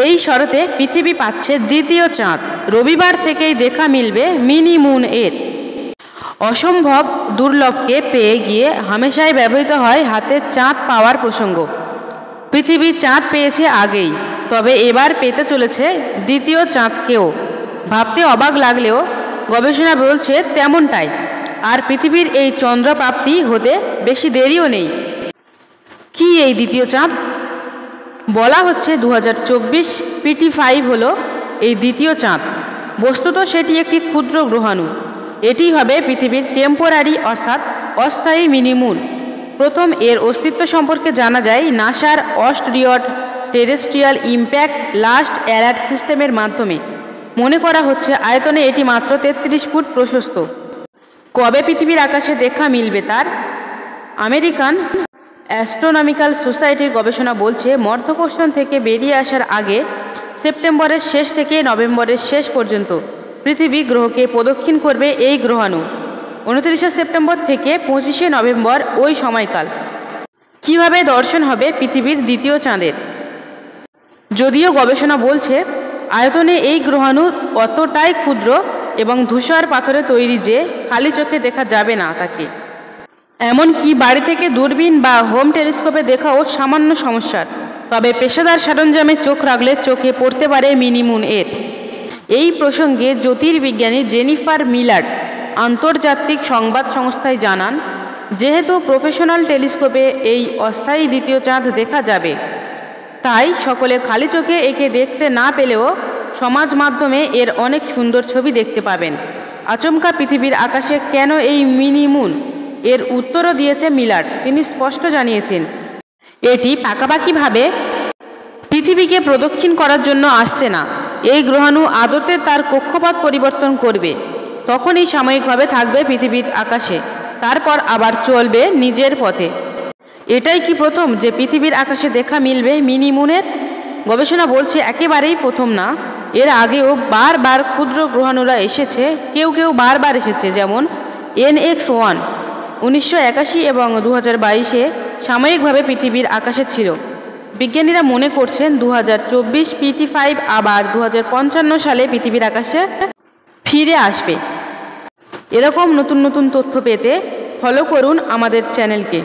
এই শরতে পৃথিবী পাচ্ছে দ্বিতীয় চাঁদ। রবিবার থেকেই দেখা মিলবে মিনি মুন এর। অসম্ভব দুর্লভকে পেয়ে গিয়ে হামেশাই ব্যবহৃত হয় হাতের চাঁদ পাওয়ার প্রসঙ্গ। পৃথিবী চাঁদ পেয়েছে আগেই, তবে এবার পেতে চলেছে দ্বিতীয় চাঁদকেও। ভাবতে অবাক লাগলেও গবেষণা বলছে তেমনটাই। আর পৃথিবীর এই চন্দ্রপ্রাপ্তি হতে বেশি দেরিও নেই। কি এই দ্বিতীয় চাঁদ? বলা হচ্ছে 2024 PT5 হলো এই দ্বিতীয় চাঁদ। বস্তুত সেটি একটি ক্ষুদ্র গ্রহাণু। এটি হবে পৃথিবীর টেম্পোরারি অর্থাৎ অস্থায়ী মিনিমুন। প্রথম এর অস্তিত্ব সম্পর্কে জানা যায় নাসার অস্ট্রিয়ট টেরেস্ট্রিয়াল ইম্প্যাক্ট লাস্ট অ্যালার্ট সিস্টেমের মাধ্যমে। মনে করা হচ্ছে আয়তনে এটি মাত্র 33 ফুট প্রশস্ত। কবে পৃথিবীর আকাশে দেখা মিলবে তার? আমেরিকান অ্যাস্ট্রোনমিক্যাল সোসাইটির গবেষণা বলছে মধ্যাকর্ষণ থেকে বেরিয়ে আসার আগে সেপ্টেম্বরের শেষ থেকে নভেম্বরের শেষ পর্যন্ত পৃথিবী গ্রহকে প্রদক্ষিণ করবে এই গ্রহাণু। 29শে সেপ্টেম্বর থেকে 25শে নভেম্বর ওই সময়কাল। কিভাবে দর্শন হবে পৃথিবীর দ্বিতীয় চাঁদের? যদিও গবেষণা বলছে আয়তনে এই গ্রহাণু অতটাই ক্ষুদ্র এবং ধূসর পাথরে তৈরি যে খালি চোখে দেখা যাবে না তাকে। এমনকি বাড়ি থেকে দূরবীন বা হোম টেলিস্কোপে দেখাও সামান্য সমস্যার। তবে পেশাদার সরঞ্জামে চোখ রাখলে চোখে পড়তে পারে মিনিমুন এর। এই প্রসঙ্গে জ্যোতির্বিজ্ঞানী জেনিফার মিলার আন্তর্জাতিক সংবাদ সংস্থায় জানান, যেহেতু প্রফেশনাল টেলিস্কোপে এই অস্থায়ী দ্বিতীয় চাঁদ দেখা যাবে, তাই সকলে খালি চোখে একে দেখতে না পেলেও সমাজ মাধ্যমে এর অনেক সুন্দর ছবি দেখতে পাবেন। আচমকা পৃথিবীর আকাশে কেন এই মিনিমুন? এর উত্তরও দিয়েছে মিলার। তিনি স্পষ্ট জানিয়েছেন, এটি পাকাপাকিভাবে পৃথিবীকে প্রদক্ষিণ করার জন্য আসছে না। এই গ্রহাণু আদতে তার কক্ষপথ পরিবর্তন করবে, তখনই সাময়িকভাবে থাকবে পৃথিবীর আকাশে, তারপর আবার চলবে নিজের পথে। এটাই কি প্রথম যে পৃথিবীর আকাশে দেখা মিলবে মিনিমুনের? গবেষণা বলছে একেবারেই প্রথম না। এর আগেও বারবার ক্ষুদ্র গ্রহাণুরা এসেছে, কেউ বারবার এসেছে, যেমন NX-1 1981 এবং 2022-এ সাময়িকভাবে পৃথিবীর আকাশে ছিল। বিজ্ঞানীরা মনে করছেন 2024 PT5 আবার 2055 সালে পৃথিবীর আকাশে ফিরে আসবে। এরকম নতুন নতুন তথ্য পেতে ফলো করুন আমাদের চ্যানেলকে।